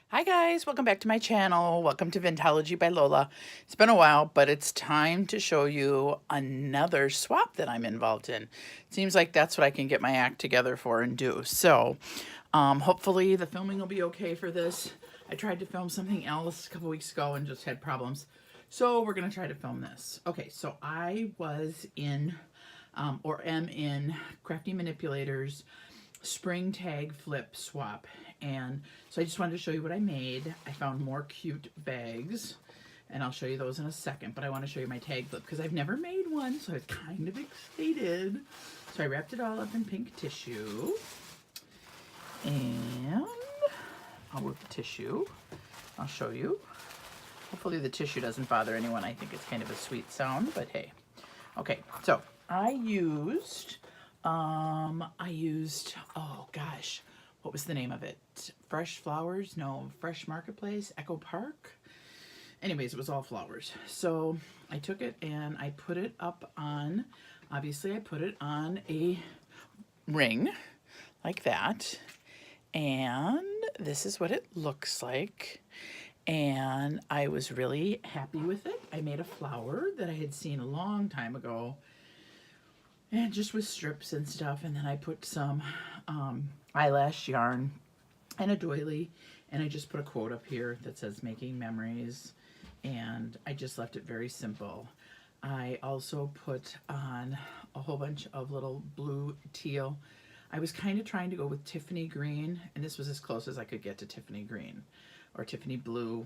Hi guys, welcome back to my channel. Welcome to Vintology by Lola. It's been a while, but it's time to show you another swap that I'm involved in. Seems like that's what I can get my act together for and do. So hopefully the filming will be okay for this. I tried to film something else a couple weeks ago and just had problems. So we're going to try to film this. Okay, so I was in, or am in, Crafty Manipulators spring tag flip swap, and so I just wanted to show you what I made. I found more cute bags and I'll show you those in a second, but I want to show you my tag flip because I've never made one, so I was kind of excited. So I wrapped it all up in pink tissue, and I'll move the tissue. I'll show you. Hopefully the tissue doesn't bother anyone. I think it's kind of a sweet sound, but hey. Okay, so I used, oh gosh, what was the name of it? Fresh Flowers? No, Fresh Marketplace? Echo Park? Anyways, it was all flowers. So I took it and I put it up on, obviously I put it on a ring like that. And this is what it looks like. And I was really happy with it. I made a flower that I had seen a long time ago, and just with strips and stuff, and then I put some eyelash yarn and a doily, and I just put a quote up here that says making memories, and I just left it very simple. I also put on a whole bunch of little blue teal. I was kind of trying to go with Tiffany green, and this was as close as I could get to Tiffany green or Tiffany blue,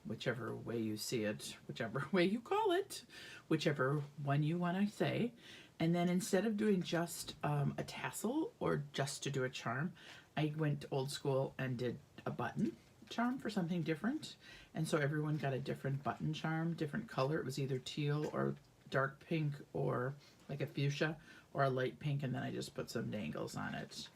whichever way you see it, whichever way you call it, whichever one you want to say. And then instead of doing just a tassel or just to do a charm, I went old school and did a button charm for something different. And so everyone got a different button charm, different color. It was either teal or dark pink or like a fuchsia or a light pink, and then I just put some dangles on it.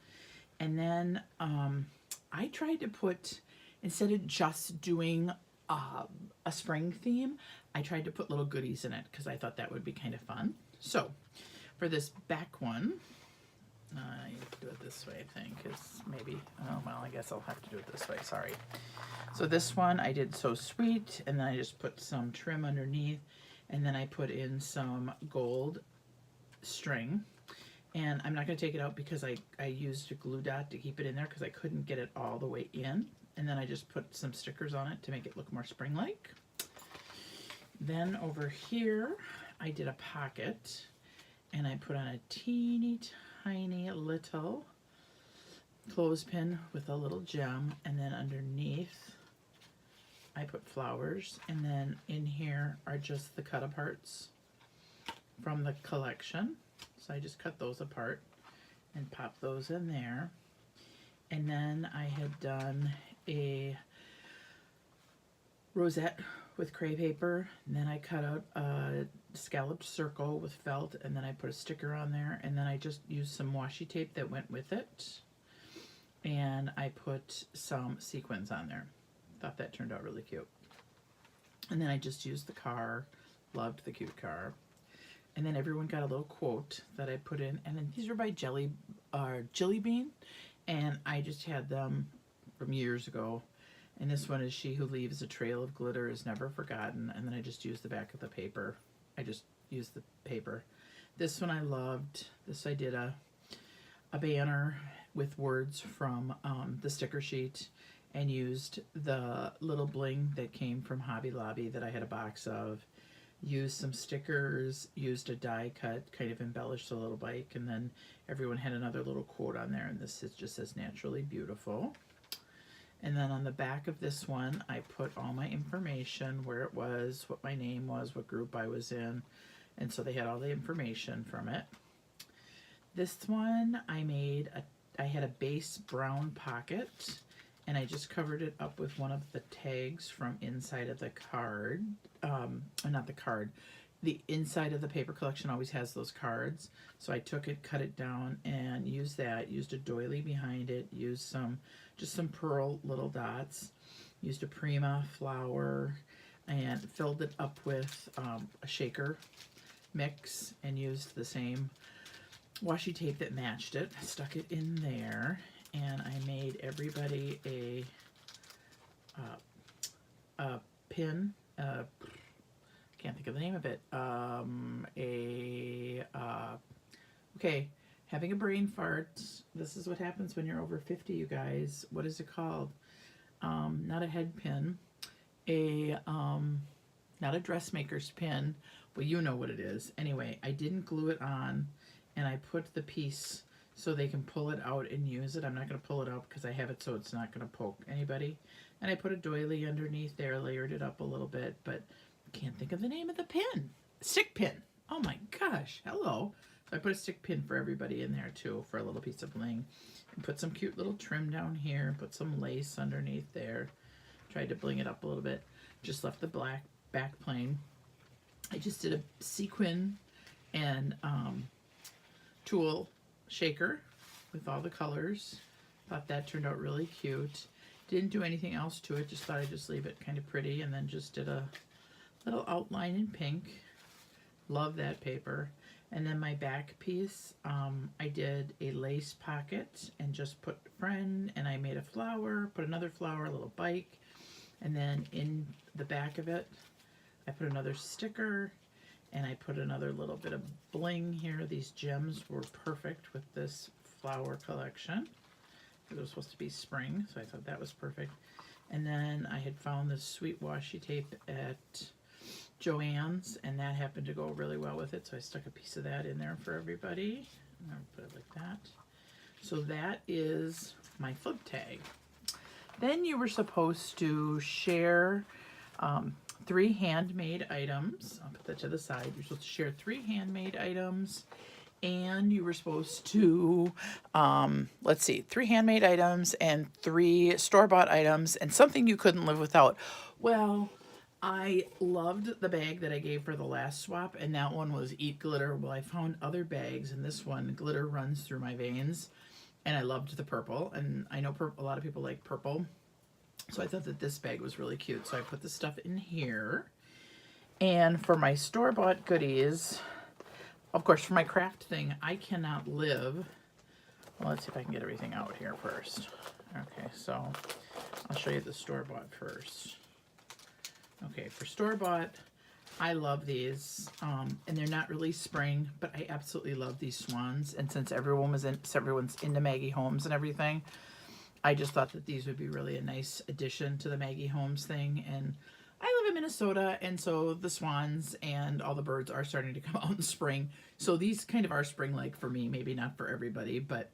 And then I tried to put, instead of just doing a spring theme, I tried to put little goodies in it because I thought that would be kind of fun. So for this back one, I do it this way, I think, is maybe, oh, well, I guess I'll have to do it this way, sorry. So this one I did So Sweet, and then I just put some trim underneath, and then I put in some gold string. And I'm not going to take it out because I used a glue dot to keep it in there because I couldn't get it all the way in. And then I just put some stickers on it to make it look more spring-like. Then over here, I did a pocket, and I put on a teeny tiny little clothespin with a little gem, and then underneath I put flowers, and then in here are just the cut aparts from the collection. So I just cut those apart and pop those in there. And then I had done a rosette with cray paper, and then I cut out a scalloped circle with felt, and then I put a sticker on there, and then I just used some washi tape that went with it, and I put some sequins on there. Thought that turned out really cute. And then I just used the car. Loved the cute car. And then everyone got a little quote that I put in, and then these were by Jelly Bean, and I just had them from years ago. And this one is "She who leaves a trail of glitter is never forgotten." And then I just used the back of the paper. I just used the paper. This one I loved. This I did a banner with words from the sticker sheet, and used the little bling that came from Hobby Lobby that I had a box of. Used some stickers, used a die cut, kind of embellished the little bike, and then everyone had another little quote on there, and this is just says "Naturally Beautiful." And then on the back of this one, I put all my information, where it was, what my name was, what group I was in, and so they had all the information from it. This one I had a base brown pocket, and I just covered it up with one of the tags from inside of the card. Not the card. The inside of the paper collection always has those cards. So I took it, cut it down, and used that. Used a doily behind it. Used just some pearl little dots. Used a Prima flower, and filled it up with a shaker mix, and used the same washi tape that matched it. Stuck it in there, and I made everybody a a pin, can't think of the name of it, okay, having a brain fart. This is what happens when you're over 50, you guys. What is it called? Not a head pin, not a dressmaker's pin. Well, you know what it is. Anyway, I didn't glue it on, and I put the piece so they can pull it out and use it. I'm not going to pull it out because I have it so it's not going to poke anybody. And I put a doily underneath there, layered it up a little bit, but I can't think of the name of the pin. Stick pin. Oh my gosh, hello. So I put a stick pin for everybody in there too, for a little piece of bling. And put some cute little trim down here, put some lace underneath there. Tried to bling it up a little bit. Just left the black back plain. I just did a sequin and tulle shaker with all the colors. Thought that turned out really cute. Didn't do anything else to it, just thought I'd just leave it kind of pretty, and then just did a little outline in pink. Love that paper. And then my back piece, I did a lace pocket and just put friend, and I made a flower, put another flower, a little bike, and then in the back of it, I put another sticker, and I put another little bit of bling here. These gems were perfect with this flower collection. It was supposed to be spring, so I thought that was perfect. And then I had found this sweet washi tape at Joann's, and that happened to go really well with it, so I stuck a piece of that in there for everybody. And I'll put it like that. So that is my flip tag. Then you were supposed to share 3 handmade items. I'll put that to the side. You're supposed to share 3 handmade items, and you were supposed to, let's see, 3 handmade items and 3 store-bought items, and something you couldn't live without. Well, I loved the bag that I gave for the last swap, and that one was Eat Glitter. Well, I found other bags, and this one, glitter runs through my veins, and I loved the purple, and I know a lot of people like purple, so I thought that this bag was really cute, so I put the stuff in here. And for my store-bought goodies, of course, for my craft thing, I cannot live. Well, let's see if I can get everything out here first. Okay, so I'll show you the store-bought first. Okay, for store-bought, I love these, and they're not really spring, but I absolutely love these swans. And since everyone's into Maggie Holmes and everything, I just thought that these would be really a nice addition to the Maggie Holmes thing. And I live in Minnesota, and so the swans and all the birds are starting to come out in spring. So these kind of are spring-like for me, maybe not for everybody, but,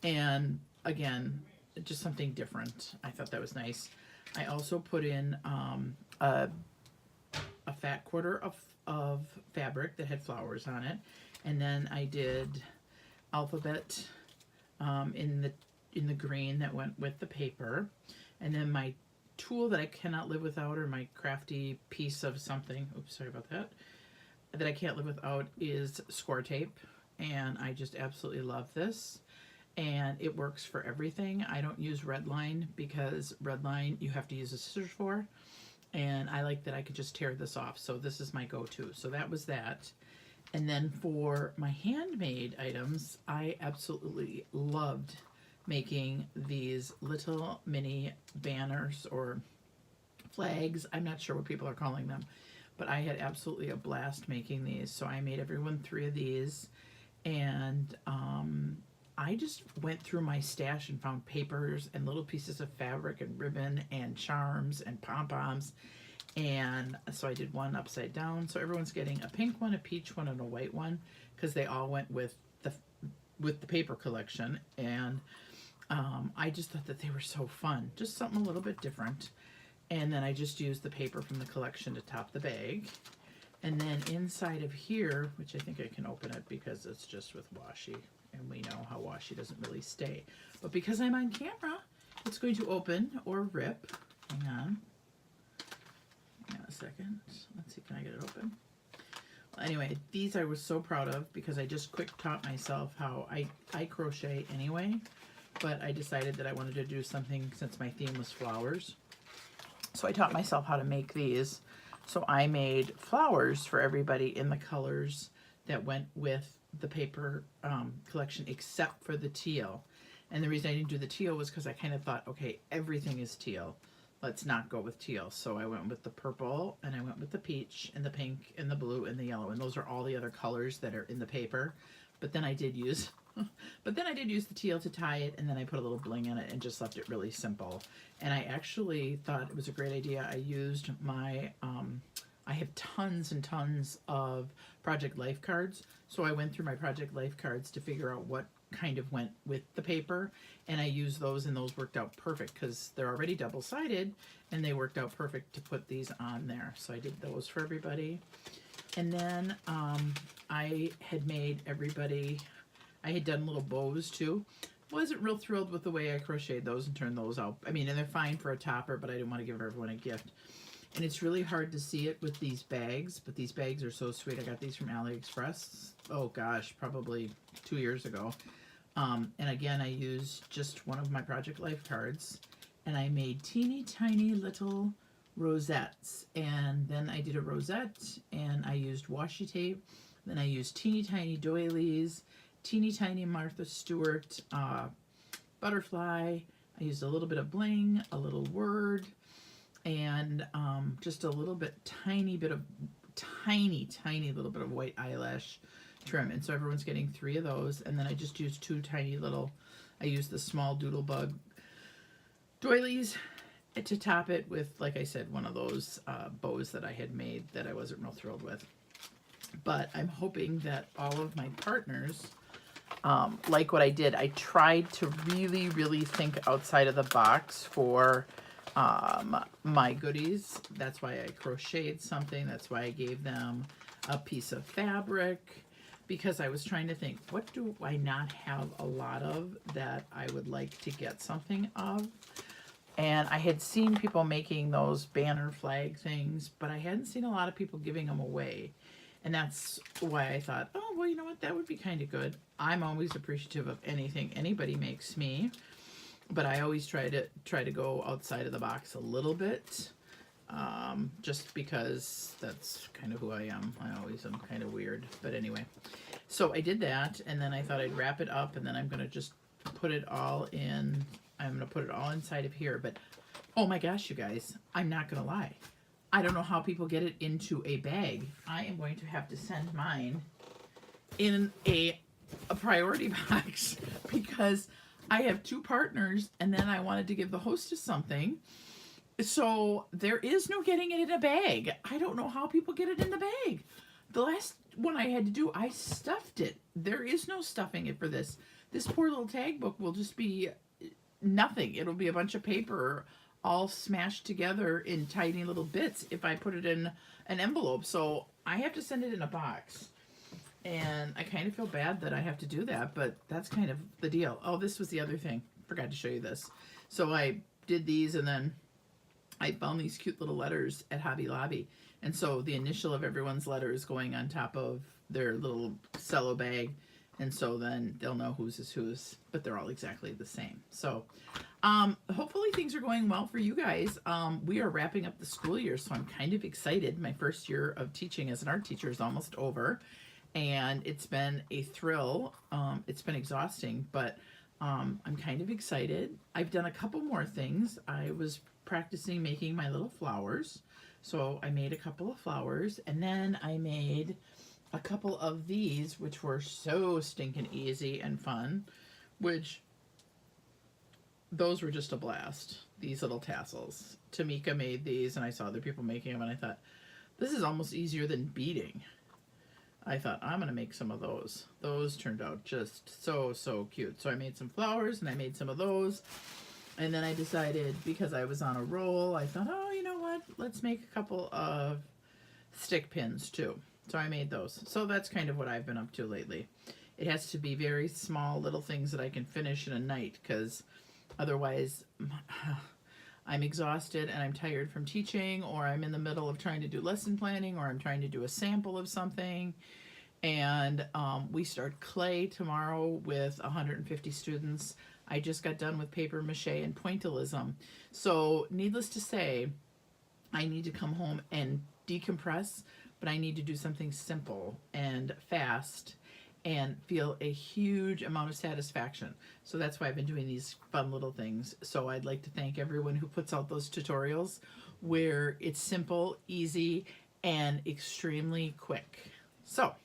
and again, just something different. I thought that was nice. I also put in a fat quarter of fabric that had flowers on it, and then I did alphabet in the green that went with the paper, and then my tool that I cannot live without, or my crafty piece of something, oops, sorry about that, that I can't live without is score tape, and I just absolutely love this. And it works for everything. I don't use red line because red line you have to use a scissors for, and I like that I could just tear this off, so this is my go-to. So that was that. And then for my handmade items, I absolutely loved making these little mini banners or flags. I'm not sure what people are calling them, but I had absolutely a blast making these. So I made everyone 3 of these, and I just went through my stash and found papers and little pieces of fabric and ribbon and charms and pom-poms. And so I did one upside down. So everyone's getting a pink one, a peach one, and a white one, because they all went with the paper collection. And I just thought that they were so fun. Just something a little bit different. And then I just used the paper from the collection to top the bag. And then inside of here, which I think I can open it because it's just with washi, and we know how washi doesn't really stay. But because I'm on camera, it's going to open or rip. Hang on. Hang on a second. Let's see, can I get it open? Well, anyway, these I was so proud of because I just quick taught myself how I crochet anyway, but I decided that I wanted to do something since my theme was flowers. So I taught myself how to make these. So I made flowers for everybody in the colors that went with the paper collection, except for the teal. And the reason I didn't do the teal was because I kind of thought, okay, everything is teal. let's not go with teal. So I went with the purple, and I went with the peach and the pink and the blue and the yellow, and those are all the other colors that are in the paper. But then I did use the teal to tie it, and then I put a little bling in it and just left it really simple. And I actually thought it was a great idea. I used my I have tons and tons of Project Life cards. So I went through my Project Life cards to figure out what kind of went with the paper. And I used those, and those worked out perfect because they're already double-sided, and they worked out perfect to put these on there. So I did those for everybody. And then I had made everybody, I had done little bows too. Wasn't real thrilled with the way I crocheted those and turned those out. I mean, and they're fine for a topper, but I didn't want to give everyone a gift. And it's really hard to see it with these bags, but these bags are so sweet. I got these from AliExpress. Oh gosh, probably 2 years ago. And again, I used just one of my Project Life cards, and I made teeny tiny little rosettes. And then I did a rosette, and I used washi tape. Then I used teeny tiny doilies, teeny tiny Martha Stewart butterfly. I used a little bit of bling, a little word, and just a little bit, tiny little bit of white eyelash trim. And so everyone's getting 3 of those. And then I just used 2 tiny little, I used the small doodlebug doilies to top it with, like I said, one of those bows that I had made that I wasn't real thrilled with. But I'm hoping that all of my partners like what I did. I tried to really, really think outside of the box for my goodies. That's why I crocheted something. That's why I gave them a piece of fabric, because I was trying to think, what do I not have a lot of that I would like to get something of? And I had seen people making those banner flag things, but I hadn't seen a lot of people giving them away. And that's why I thought, oh, well, you know what? That would be kind of good. I'm always appreciative of anything anybody makes me, but I always try to go outside of the box a little bit, just because that's kind of who I am. I always am kind of weird. But anyway, so I did that, and then I thought I'd wrap it up, and then I'm going to just put it all in. I'm going to put it all inside of here. But, oh my gosh, you guys, I'm not going to lie. I don't know how people get it into a bag. I am going to have to send mine in a priority box because I have 2 partners, and then I wanted to give the hostess something. So there is no getting it in a bag. I don't know how people get it in the bag. The last one I had to do, I stuffed it. There is no stuffing it for this. This poor little tag book will just be nothing. It'll be a bunch of paper all smashed together in tiny little bits if I put it in an envelope. So I have to send it in a box. And I kind of feel bad that I have to do that, but that's kind of the deal. Oh, this was the other thing. Forgot to show you this. So I did these, and then I found these cute little letters at Hobby Lobby. And so the initial of everyone's letter is going on top of their little cello bag. And so then they'll know whose is whose, but they're all exactly the same. So hopefully things are going well for you guys. We are wrapping up the school year, so I'm kind of excited. My first year of teaching as an art teacher is almost over, and it's been a thrill. It's been exhausting, but I'm kind of excited. I've done a couple more things. I was practicing making my little flowers. So I made a couple of flowers, and then I made a couple of these, which were so stinking easy and fun, which those were just a blast. These little tassels. Tamika made these, and I saw other people making them, and I thought, this is almost easier than beading. I thought, I'm going to make some of those. Those turned out just so, so cute. So I made some flowers, and I made some of those. And then I decided, because I was on a roll, I thought, oh, you know what? Let's make a couple of stick pins, too. So I made those. So that's kind of what I've been up to lately. It has to be very small little things that I can finish in a night, because otherwise I'm exhausted and I'm tired from teaching, or I'm in the middle of trying to do lesson planning, or I'm trying to do a sample of something. And we start clay tomorrow with 150 students. I just got done with paper mache and pointillism. So needless to say, I need to come home and decompress, but I need to do something simple and fast. and feel a huge amount of satisfaction. So that's why I've been doing these fun little things. So I'd like to thank everyone who puts out those tutorials where it's simple, easy, and extremely quick. So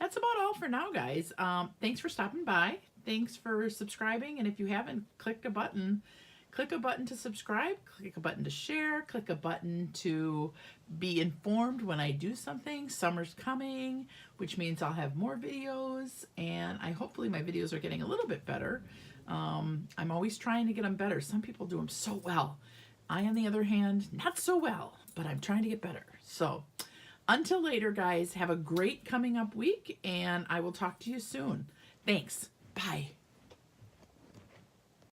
that's about all for now, guys. Thanks for stopping by. Thanks for subscribing. And if you haven't clicked a button, click a button to subscribe, click a button to share, click a button to be informed when I do something. Summer's coming, which means I'll have more videos, and hopefully my videos are getting a little bit better. I'm always trying to get them better. Some people do them so well. I, on the other hand, not so well, but I'm trying to get better. So until later, guys, have a great coming up week, and I will talk to you soon. Thanks. Bye.